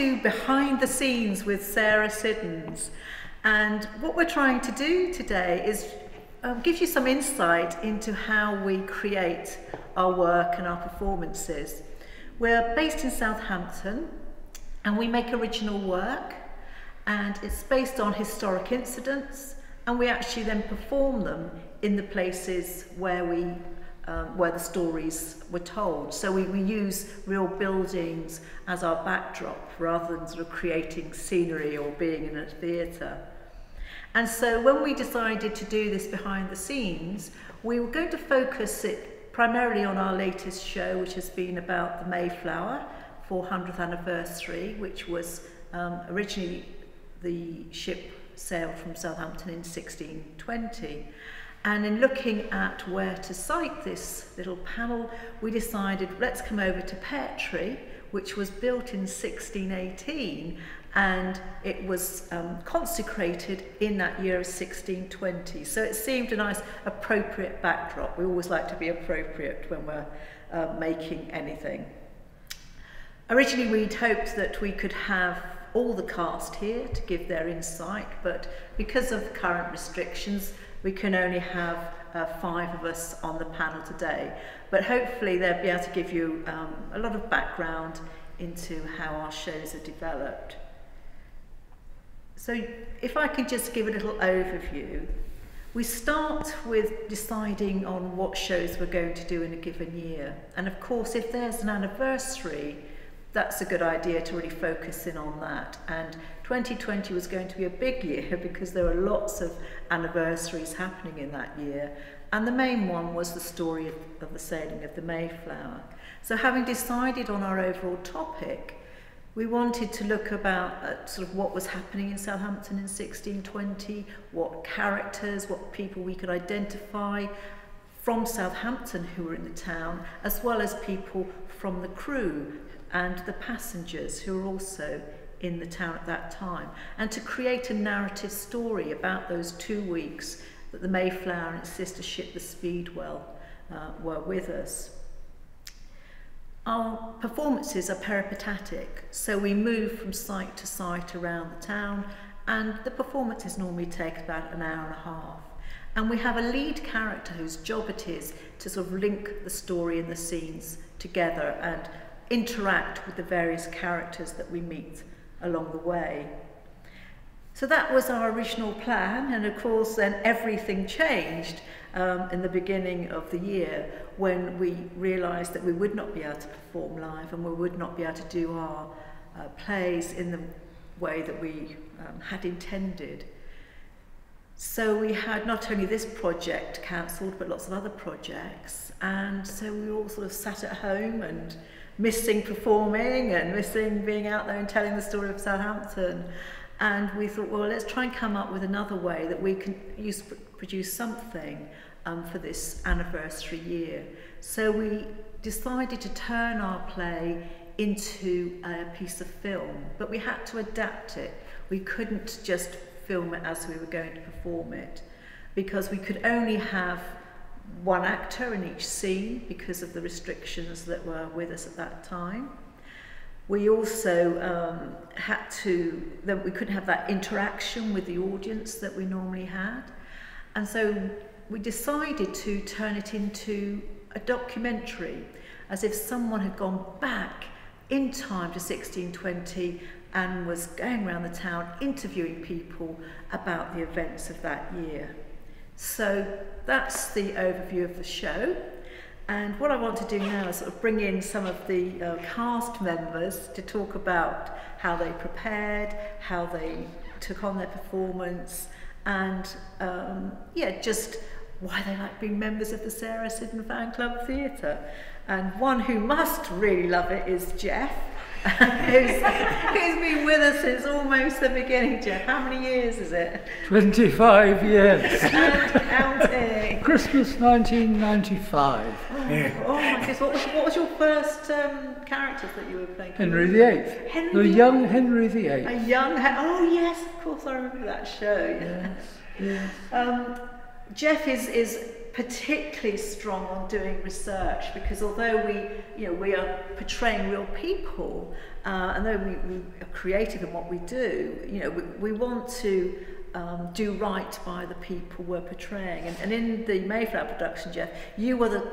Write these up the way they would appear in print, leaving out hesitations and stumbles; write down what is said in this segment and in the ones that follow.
to Behind the Scenes with Sarah Siddons. And what we're trying to do today is give you some insight into how we create our work and our performances. We're based in Southampton and we make original work, and it's based on historic incidents, and we actually then perform them in the places where the stories were told. So we use real buildings as our backdrop rather than sort of creating scenery or being in a theatre. And so when we decided to do this behind the scenes, we were going to focus it primarily on our latest show, which has been about the Mayflower 400th anniversary, which was originally the ship sailed from Southampton in 1620. And in looking at where to site this little panel, we decided, let's come over to Pear, which was built in 1618, and it was consecrated in that year of 1620. So it seemed a nice, appropriate backdrop. We always like to be appropriate when we're making anything. Originally, we'd hoped that we could have all the cast here to give their insight, but because of current restrictions, we can only have 5 of us on the panel today. But hopefully they'll be able to give you a lot of background into how our shows are developed. So if I could just give a little overview, we start with deciding on what shows we're going to do in a given year. And of course, if there's an anniversary, that's a good idea to really focus in on that. And 2020 was going to be a big year because there were lots of anniversaries happening in that year. And the main one was the story of the sailing of the Mayflower. So having decided on our overall topic, we wanted to look at sort of what was happening in Southampton in 1620, what characters, what people we could identify from Southampton who were in the town, as well as people from the crew and the passengers who were also in the town at that time, and to create a narrative story about those 2 weeks that the Mayflower and its sister ship, the Speedwell, were with us. Our performances are peripatetic, so we move from site to site around the town, and the performances normally take about an hour and a half. And we have a lead character whose job it is to sort of link the story and the scenes together and interact with the various characters that we meet along the way. So that was our original plan, and of course then everything changed in the beginning of the year when we realised that we would not be able to perform live and we would not be able to do our plays in the way that we had intended. So we had not only this project cancelled but lots of other projects, and so we all sort of sat at home and missing performing and missing being out there and telling the story of Southampton. And we thought, well, let's try and come up with another way that we can produce something for this anniversary year. So we decided to turn our play into a piece of film, but we had to adapt it. We couldn't just film it as we were going to perform it, because we could only have one actor in each scene because of the restrictions that were with us at that time. We also we couldn't have that interaction with the audience that we normally had. And so we decided to turn it into a documentary, as if someone had gone back in time to 1620 and was going around the town interviewing people about the events of that year. So that's the overview of the show. And what I want to do now is sort of bring in some of the cast members to talk about how they prepared, how they took on their performance, and just why they like being members of the Sarah Siddons Fan Club Theatre. And one who must really love it is Geoff, who's been with us since almost the beginning. Geoff, how many years is it? 25 years. And counting. Christmas 1995. Oh my goodness, what was your first characters that you were playing? Henry VIII. The young Henry VIII. A young, oh yes, of course I remember that show. Yes, yes. Geoff is particularly strong on doing research, because although we are portraying real people, and though we are creative in what we do, we want to do right by the people we're portraying. And in the Mayflower production, Geoff, you were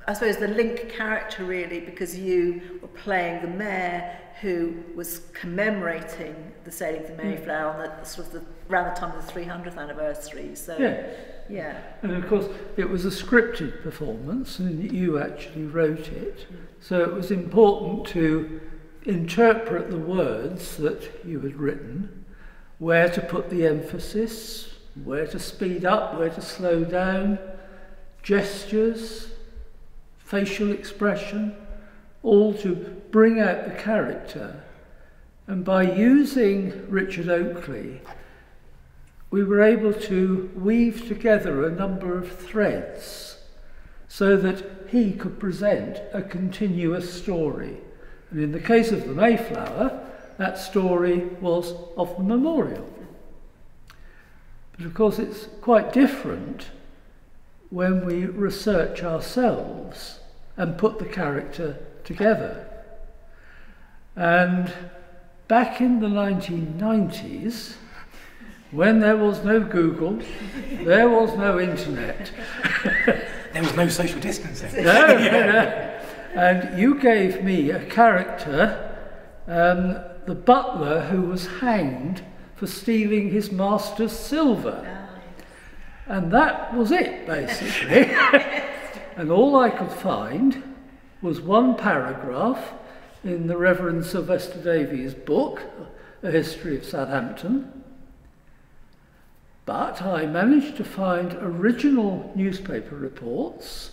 I suppose the link character really, because you were playing the mayor who was commemorating the sailing of the Mayflower on around the time of the 300th anniversary. So yeah. And of course it was a scripted performance, and you actually wrote it. So it was important to interpret the words that you had written, where to put the emphasis, where to speed up, where to slow down, gestures, facial expression, all to bring out the character. And by using Richard Oakley, we were able to weave together a number of threads so that he could present a continuous story. And in the case of the Mayflower, that story was of the memorial. But of course it's quite different when we research ourselves and put the character together. And back in the 1990s, when there was no Google, there was no internet. There was no social distancing. No. And you gave me a character, the butler who was hanged for stealing his master's silver. And that was it, basically. And all I could find was one paragraph in the Reverend Sylvester Davies' book, A History of Southampton. But I managed to find original newspaper reports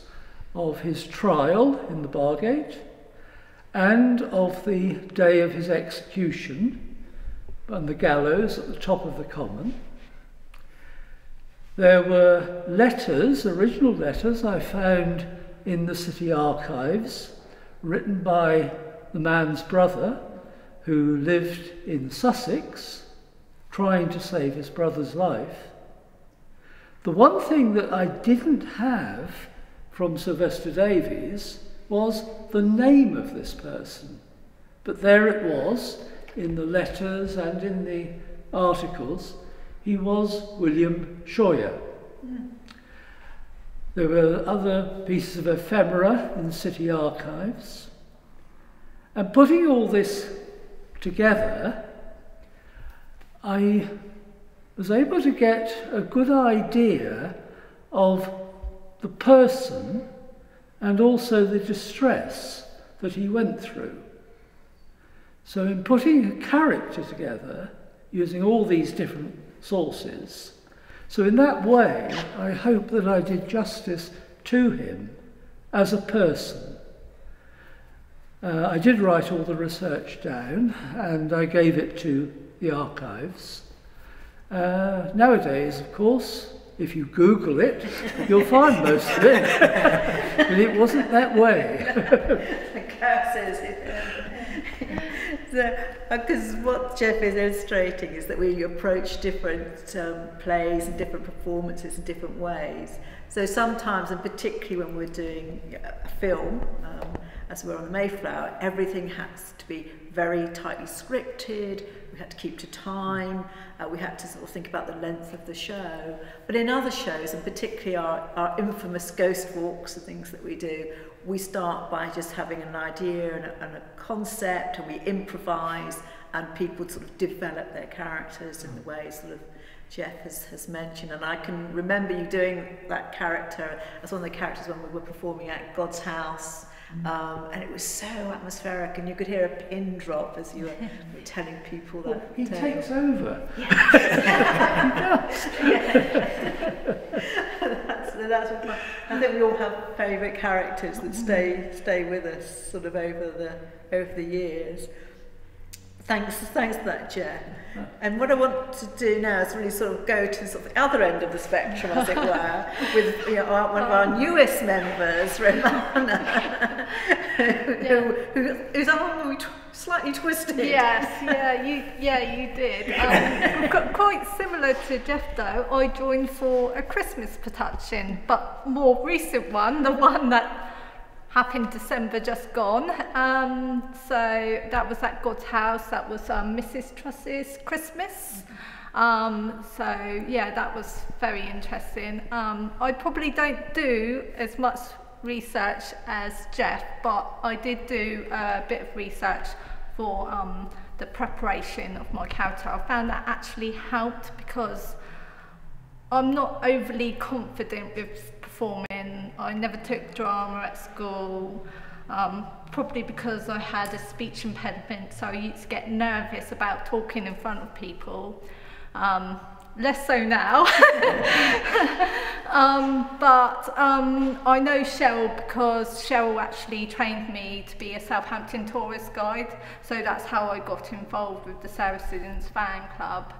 of his trial in the Bargate and of the day of his execution on the gallows at the top of the common. There were letters, original letters I found in the city archives, written by the man's brother who lived in Sussex, trying to save his brother's life. The one thing that I didn't have from Sylvester Davies was the name of this person. But there it was, in the letters and in the articles. He was William Shawyer. There were other pieces of ephemera in city archives. And putting all this together, I was able to get a good idea of the person and also the distress that he went through. So in putting a character together, using all these different sources, so in that way I hope that I did justice to him as a person. I did write all the research down and I gave it to the archives. Nowadays, of course, if you Google it, you'll find most of it. But it wasn't that way. The curses. Because what Geoff is illustrating is that we approach different plays and different performances in different ways. So sometimes, and particularly when we're doing a film, as we're on the Mayflower, everything has to be very tightly scripted. We had to keep to time. We had to sort of think about the length of the show. But in other shows, and particularly our infamous ghost walks and things that we do, we start by just having an idea and a concept, and we improvise, and people sort of develop their characters in the way sort of Geoff has mentioned. And I can remember you doing that character as one of the characters when we were performing at God's House. And it was so atmospheric, and you could hear a pin drop as you were telling people that. Well, he takes over. Yes. That's what I think we all have favourite characters that stay with us sort of over the years. Thanks for that, Geoff. And what I want to do now is really sort of go to sort of the other end of the spectrum, as it were, with one of our newest members, Romana, whose arm we slightly twisted. Yes, you did. Quite quite similar to Jeff though. I joined for a Christmas production, but more recent one, the one that happened December just gone. So that was at God's house. That was Mrs. Truss's Christmas. So yeah, that was very interesting. I probably don't do as much research as Jeff, but I did do a bit of research for the preparation of my character. I found that actually helped because I'm not overly confident with performing. I never took drama at school, probably because I had a speech impediment, so I used to get nervous about talking in front of people. Less so now. But I know Cheryl because Cheryl actually trained me to be a Southampton tourist guide, so that's how I got involved with the Sarah Siddons fan club.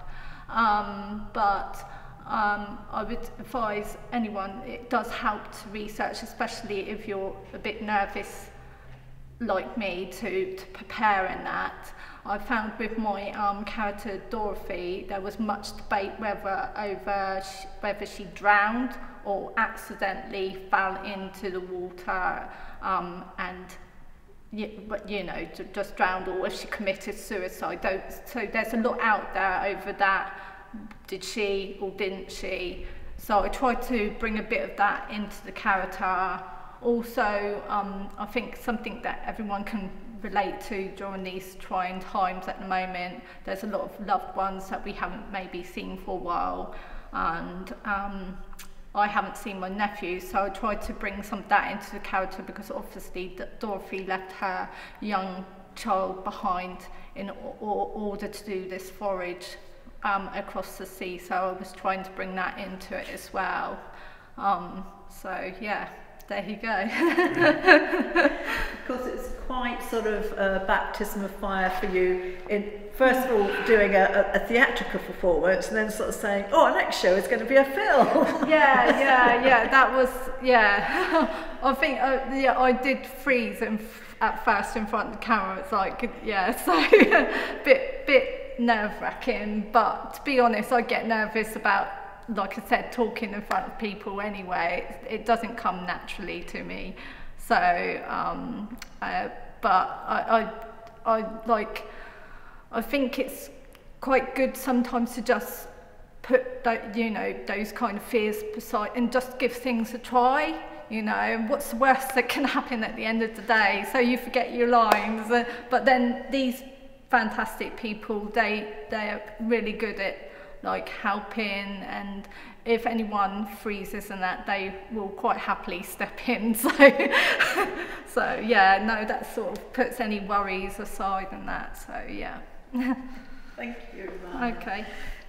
But I would advise anyone, it does help to research, especially if you're a bit nervous like me, to prepare in that. I found with my character Dorothy, there was much debate whether she drowned or accidentally fell into the water and you know, just drowned, or if she committed suicide. So there's a lot out there over that. Did she or didn't she? So I tried to bring a bit of that into the character. Also, I think something that everyone can relate to during these trying times at the moment, there's a lot of loved ones that we haven't maybe seen for a while, and I haven't seen my nephew, so I tried to bring some of that into the character because obviously Dorothy left her young child behind in order to do this voyage across the sea, so I was trying to bring that into it as well. So yeah, there you go. Because it's quite sort of a baptism of fire for you in, first of all, doing a theatrical performance and then sort of saying, oh, our next show is going to be a film. Yeah, that was, yeah. I think, yeah, I did freeze at first in front of the camera. It's like, yeah, so bit nerve-wracking, but to be honest, I get nervous about, like I said, talking in front of people anyway. It doesn't come naturally to me. So, but I think it's quite good sometimes to just put that, you know, those kind of fears beside and just give things a try. You know, what's the worst that can happen at the end of the day? So you forget your lines, but then these fantastic people, they're really good at like helping, and if anyone freezes and that, they will quite happily step in. So so yeah, no, that sort of puts any worries aside and that. So yeah. Thank you, Romana. Okay.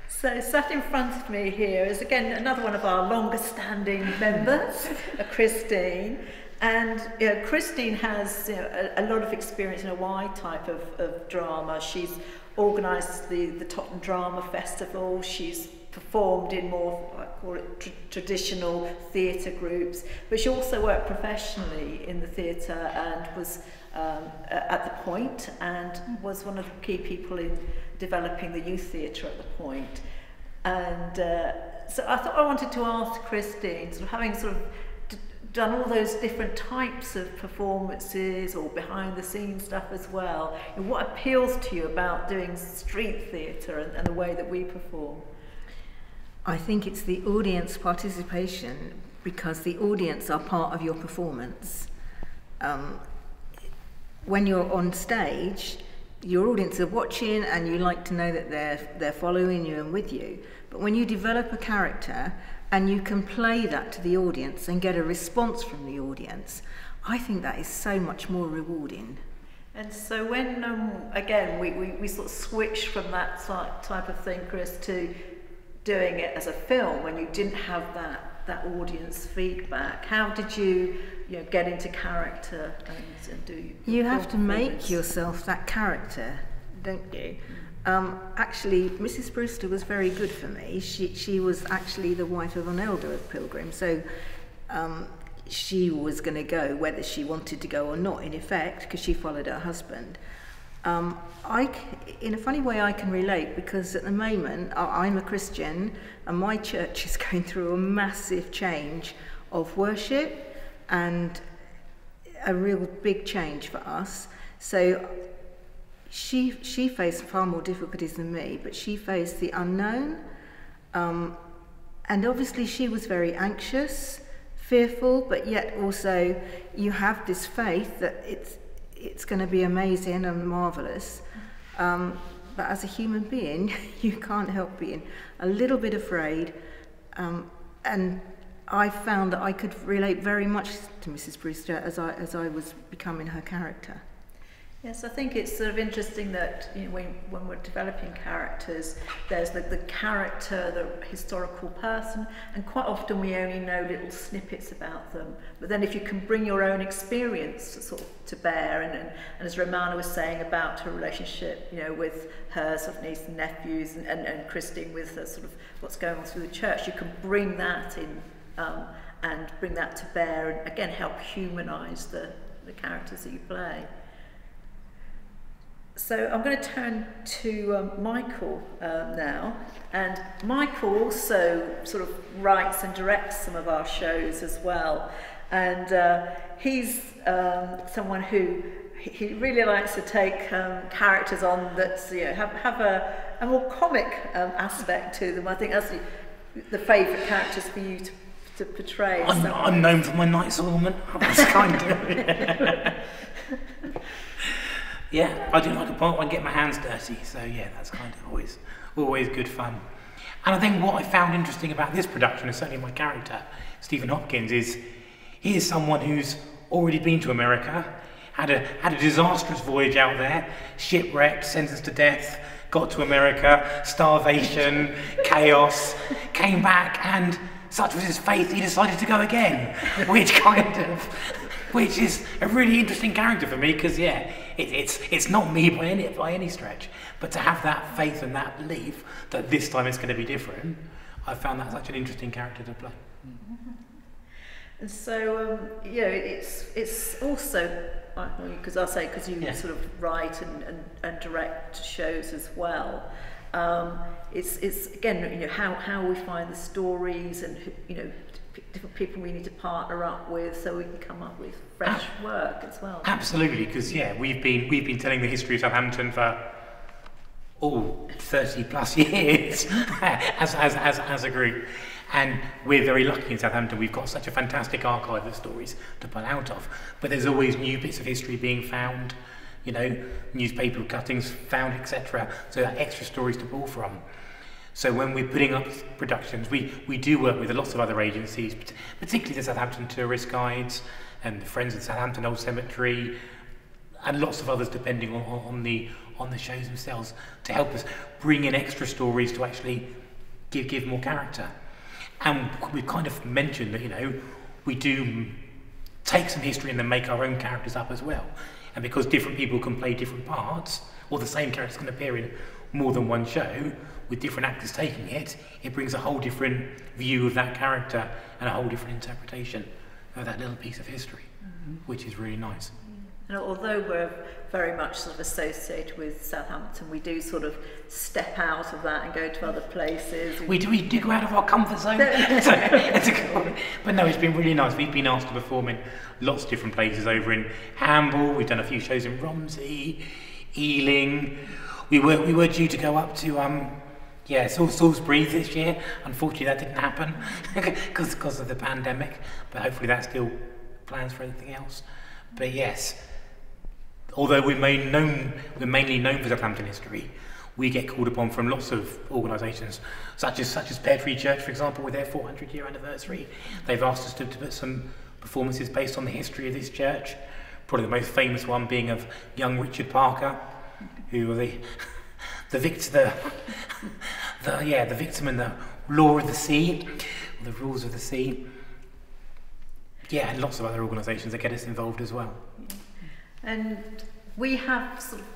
So sat in front of me here is again another one of our longest standing members, Christine. And you know, Christine has, you know, a lot of experience in a wide type of drama. She's organised the Tottenham Drama Festival. She's performed in more, I call it, traditional theatre groups. But she also worked professionally in the theatre and was at the Point, and was one of the key people in developing the youth theatre at the Point. And so I thought I wanted to ask Christine, sort of having sort of done all those different types of performances or behind the scenes stuff as well, and what appeals to you about doing street theatre and the way that we perform? I think it's the audience participation, because the audience are part of your performance. When you're on stage, your audience are watching and you like to know that they're following you and with you. But when you develop a character and you can play that to the audience and get a response from the audience, I think that is so much more rewarding. And so when, again, we sort of switched from that type of thing, Chris, to doing it as a film, when you didn't have that audience feedback, how did you get into character and do? You have to make yourself that character, don't you? Actually, Mrs. Brewster was very good for me. She was actually the wife of an elder of Pilgrim, so she was going to go whether she wanted to go or not, in effect, because she followed her husband. In a funny way, I can relate, because at the moment I'm a Christian and my church is going through a massive change of worship, and a real big change for us. So she faced far more difficulties than me, but she faced the unknown, and obviously she was very anxious, fearful, but yet also you have this faith that it's going to be amazing and marvellous. But as a human being, you can't help being a little bit afraid. And I found that I could relate very much to Mrs. Brewster as I was becoming her character. Yes, I think it's sort of interesting that, you know, when we're developing characters, there's the character, the historical person, and quite often we only know little snippets about them. But then if you can bring your own experience sort of to bear, and as Romana was saying about her relationship, you know, with her sort of niece and nephews, and Christine with her sort of what's going on through the church, you can bring that in and bring that to bear, and again help humanise the characters that you play. So I'm going to turn to Michael now, and Michael also sort of writes and directs some of our shows as well, and he's someone who he really likes to take characters on that, you know, have a more comic aspect to them. I think that's the favourite characters for you to portray. I'm known for my Knights Alderman. That's kind of. Yeah, I do like a part when I get my hands dirty, so yeah, that's kind of always good fun. And I think what I found interesting about this production, and certainly my character, Stephen Hopkins, is he is someone who's already been to America, had a disastrous voyage out there, shipwrecked, sentenced to death, got to America, starvation, chaos, came back, and such was his faith, he decided to go again, which is a really interesting character for me, because yeah, it's not me by any stretch, but to have that faith and that belief that this time it's going to be different, I found that such an interesting character to play. And so, you know, it's also, because you sort of write and direct shows as well. It's again, you know, how we find the stories, and, you know, different people we need to partner up with, so we can come up with fresh work as well. Absolutely, because yeah, we've been telling the history of Southampton for 30 plus years as a group, and we're very lucky in Southampton. We've got such a fantastic archive of stories to pull out of, but there's always new bits of history being found, you know, newspaper cuttings found, etc. So that extra stories to pull from. So when we're putting up productions, we do work with lots of other agencies, particularly the Southampton Tourist Guides and the Friends of the Southampton Old Cemetery, and lots of others depending on the shows themselves, to help us bring in extra stories to actually give more character. And we've kind of mentioned that, you know, we do take some history and then make our own characters up as well. And because different people can play different parts, or the same characters can appear in more than one show, with different actors taking it, it brings a whole different view of that character and a whole different interpretation of that little piece of history, which is really nice. And although we're very much sort of associated with Southampton, we do sort of step out of that and go to other places. We do go out of our comfort zone. But no, it's been really nice. We've been asked to perform in lots of different places, over in Hamble. We've done a few shows in Romsey, Ealing. We were due to go up to Salisbury this year. Unfortunately, that didn't happen because of the pandemic. But hopefully, that still plans for anything else. But yes, although we're mainly known for Southampton history, we get called upon from lots of organisations, such as Pear Tree Church, for example, with their 400-year anniversary. They've asked us to put some performances based on the history of this church. Probably the most famous one being of young Richard Parker, who were the victim in the law of the sea, the rules of the sea. Yeah, and lots of other organisations that get us involved as well. And we have sort of,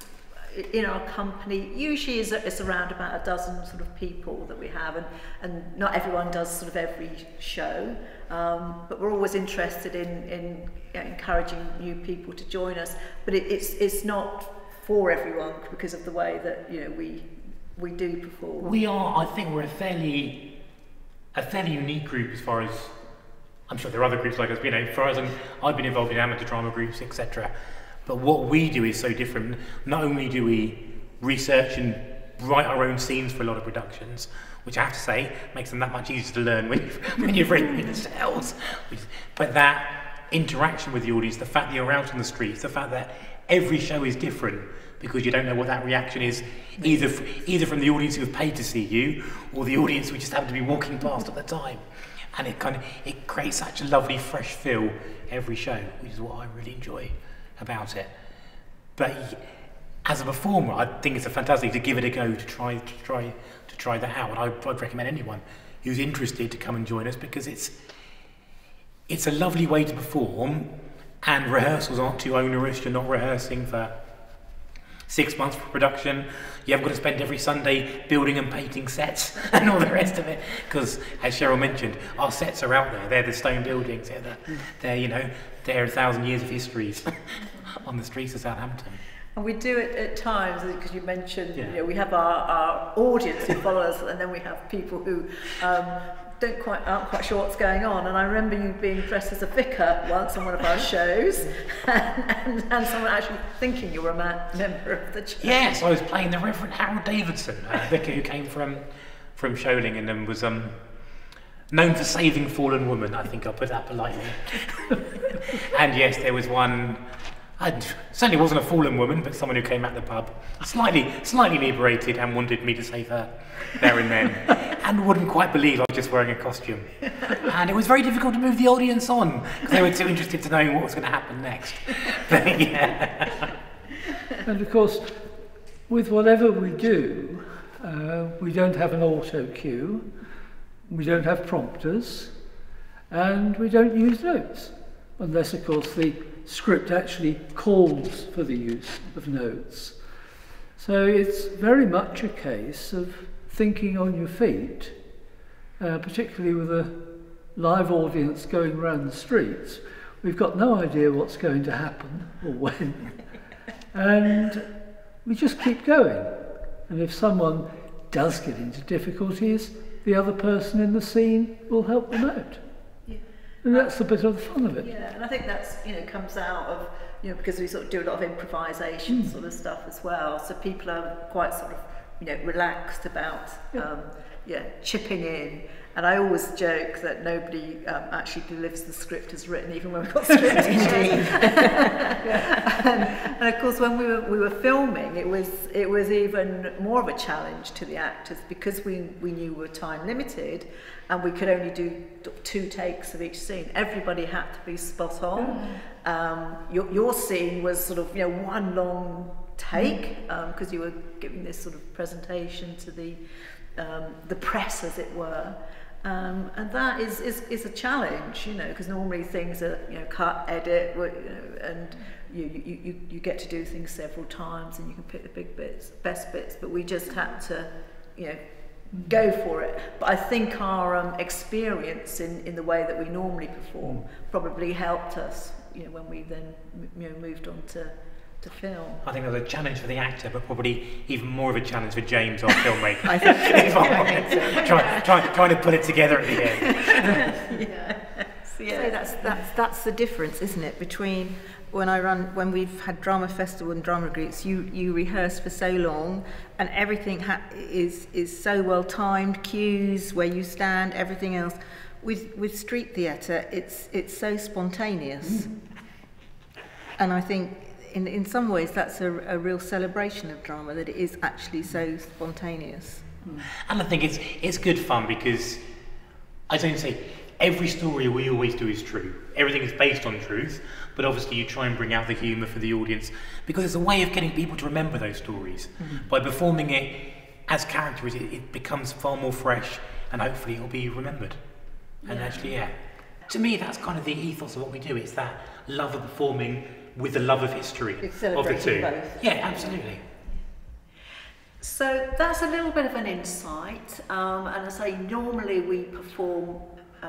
in our company, usually it's around about a dozen sort of people that we have, and not everyone does sort of every show, but we're always interested in encouraging new people to join us. But it's not for everyone because of the way that we do perform. We are, I think, we're a fairly unique group as far as, I'm sure there are other groups like us, but as far as I've been involved in amateur drama groups, etc. But what we do is so different. Not only do we research and write our own scenes for a lot of productions, which I have to say makes them that much easier to learn when you've written it yourselves. But that interaction with the audience, the fact that you're out on the streets, the fact that every show is different because you don't know what that reaction is, either from the audience who have paid to see you or the audience who just happen to be walking past at the time. And it creates such a lovely fresh feel every show, which is what I really enjoy about it. But as a performer, I think it's fantastic to give it a go, to try that out. And I'd recommend anyone who's interested to come and join us, because it's a lovely way to perform, and rehearsals aren't too onerous. You're not rehearsing for 6 months for production. You haven't got to spend every Sunday building and painting sets and all the rest of it, because as Cheryl mentioned, our sets are out there. They're the stone buildings. They're 1,000 years of histories on the streets of Southampton. And we do it at times, because you mentioned, we have our audience who follow us, and then we have people who aren't quite sure what's going on. And I remember you being dressed as a vicar once on one of our shows, and someone actually thinking you were a member of the church. Yes, I was playing the Reverend Harold Davidson, a vicar who came from Sholing and was known for saving fallen women. I think I'll put that politely. And yes, there was one. I certainly wasn't a fallen woman, but someone who came at the pub, slightly inebriated, and wanted me to save her there and then, and wouldn't quite believe I was just wearing a costume. And it was very difficult to move the audience on, because they were too interested to know what was going to happen next. But, yeah. And of course, with whatever we do, we don't have an auto cue, we don't have prompters, and we don't use notes, unless, of course, the script actually calls for the use of notes. So it's very much a case of thinking on your feet, particularly with a live audience going around the streets. We've got no idea what's going to happen or when, and we just keep going. And if someone does get into difficulties, the other person in the scene will help them out. And that's the bit of the fun of it. Yeah, and I think that's, comes out of, because we sort of do a lot of improvisation sort of stuff as well. So people are quite sort of, relaxed about, chipping in. And I always joke that nobody actually delivers the script as written, even when we've got script indeed. And of course, when we were filming, it was even more of a challenge to the actors, because we knew we were time limited, and we could only do 2 takes of each scene. Everybody had to be spot on. Your scene was sort of one long take, because you were giving this sort of presentation to the press, as it were. And that is a challenge, because normally things are cut, edit, and you get to do things several times, and you can pick the big bits, best bits. But we just had to go for it. But I think our experience in the way that we normally perform probably helped us, when we then moved on to film. I think there's a challenge for the actor, but probably even more of a challenge for James, our filmmaker. I think trying to put it together at the end. So that's the difference, isn't it, between when we've had drama festival and drama groups, you rehearse for so long, and everything is so well timed, cues, where you stand, everything else. With street theatre, it's so spontaneous, and I think in some ways that's a real celebration of drama, that it is actually so spontaneous. And I think it's good fun, because I don't say every story we always do is true. Everything is based on truth, but obviously you try and bring out the humour for the audience, because it's a way of getting people to remember those stories. By performing it as characters, it becomes far more fresh, and hopefully it'll be remembered. And actually, to me, that's kind of the ethos of what we do. It's that love of performing with the love of history of the two. Both. Yeah, absolutely. So that's a little bit of an insight, and I say normally we perform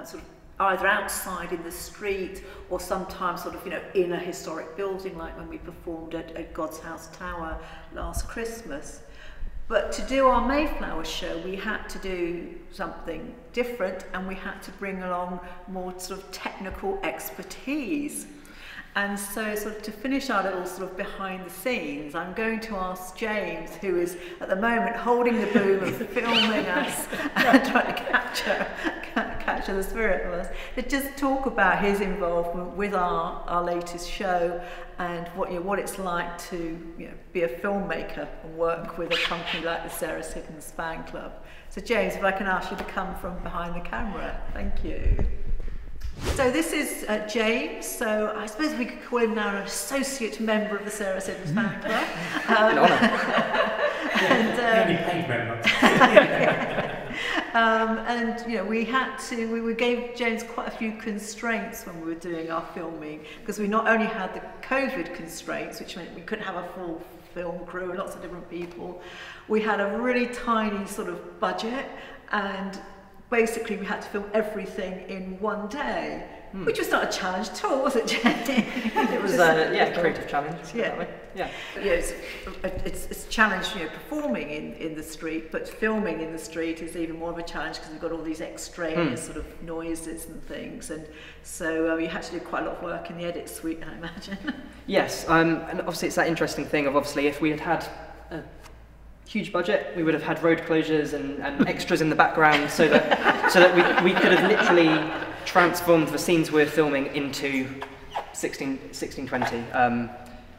sort of either outside in the street or sometimes sort of, you know, in a historic building, like when we performed at God's House Tower last Christmas. But to do our Mayflower show, we had to do something different, and we had to bring along more sort of technical expertise. And so sort of to finish our little sort of behind the scenes, I'm going to ask James, who is at the moment holding the boom of filming us and trying to capture the spirit of us, to just talk about his involvement with our latest show and what it's like to, you know, be a filmmaker and work with a company like the Sarah Siddons Fan Club. So James, if I can ask you to come from behind the camera. Thank you. So this is James, so I suppose we could call him now an associate member of the Sarah Siddons Fan Club. An honour. Only paid member. And you know, we gave James quite a few constraints when we were doing our filming, because we not only had the COVID constraints, which meant we couldn't have a full film crew and lots of different people, we had a really tiny sort of budget, and basically we had to film everything in one day, which was not a challenge at all, was it, Jenny? It was a creative challenge. Yeah. Yeah. Yeah, it's a challenge, you know, performing in the street, but filming in the street is even more of a challenge because we've got all these extraneous sort of noises and things, and so you had to do quite a lot of work in the edit suite, I imagine. Yes, and obviously it's that interesting thing of, obviously, if we had a huge budget, we would have had road closures and extras in the background, so that we could have literally transformed the scenes we're filming into 1620.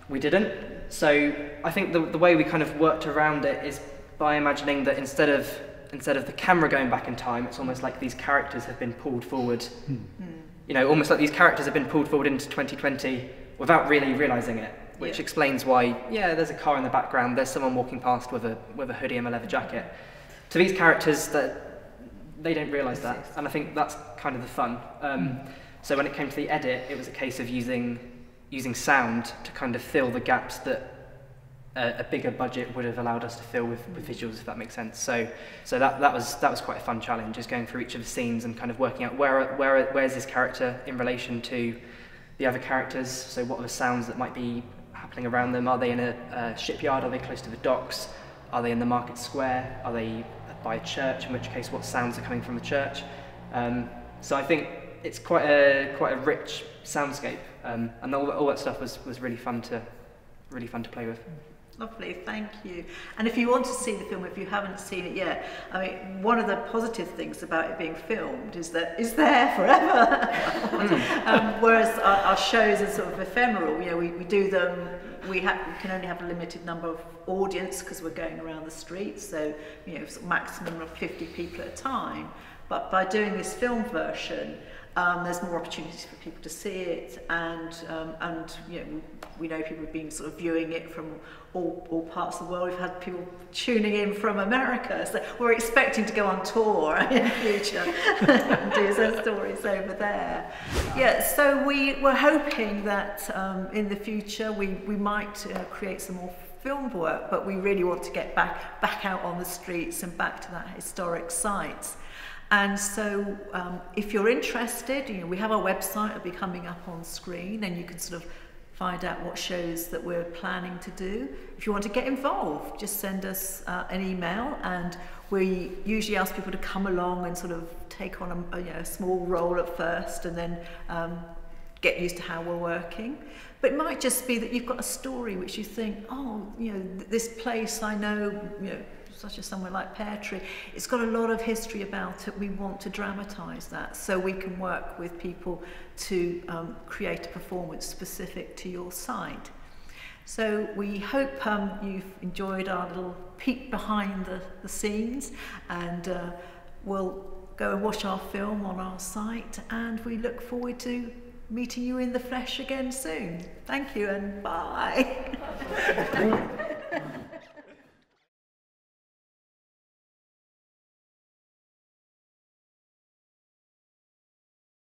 We didn't. So I think the way we kind of worked around it is by imagining that instead of the camera going back in time, it's almost like these characters have been pulled forward. You know, almost like these characters have been pulled forward into 2020 without really realising it. Which explains why, yeah, there's a car in the background, there's someone walking past with a hoodie and a leather jacket. To these characters, that they don't realise that, and I think that's kind of the fun. So when it came to the edit, it was a case of using sound to kind of fill the gaps that a bigger budget would have allowed us to fill with visuals, if that makes sense. So that was quite a fun challenge, just going through each of the scenes and kind of working out where's this character in relation to the other characters. So what are the sounds that might be happening around them? Are they in a shipyard? Are they close to the docks? Are they in the market square? Are they by a church? In which case, what sounds are coming from the church? So I think it's quite a rich soundscape, and all that stuff was really fun to play with. Lovely, thank you. And if you want to see the film, if you haven't seen it yet, I mean, one of the positive things about it being filmed is that it's there forever. Whereas our shows are sort of ephemeral. You know, we do them. We can only have a limited number of audience because we're going around the streets. So, you know, sort of maximum of 50 people at a time. But by doing this film version, there's more opportunities for people to see it, and you know, we know people have been sort of viewing it from all parts of the world. We've had people tuning in from America, so we're expecting to go on tour in the future and do some stories over there. Yeah, so we're hoping that in the future we might create some more filmed work, but we really want to get back out on the streets and back to that historic sites. And so if you're interested, you know, we have our website, it'll be coming up on screen, and you can sort of find out what shows that we're planning to do. If you want to get involved, just send us an email, and we usually ask people to come along and sort of take on a small role at first, and then get used to how we're working. But it might just be that you've got a story which you think, oh, you know, this place I know, you know, such as somewhere like Pear Tree, it's got a lot of history about it. We want to dramatise that, so we can work with people to create a performance specific to your site. So we hope you've enjoyed our little peek behind the scenes, and we'll go and watch our film on our site, and we look forward to meeting you in the flesh again soon. Thank you, and bye.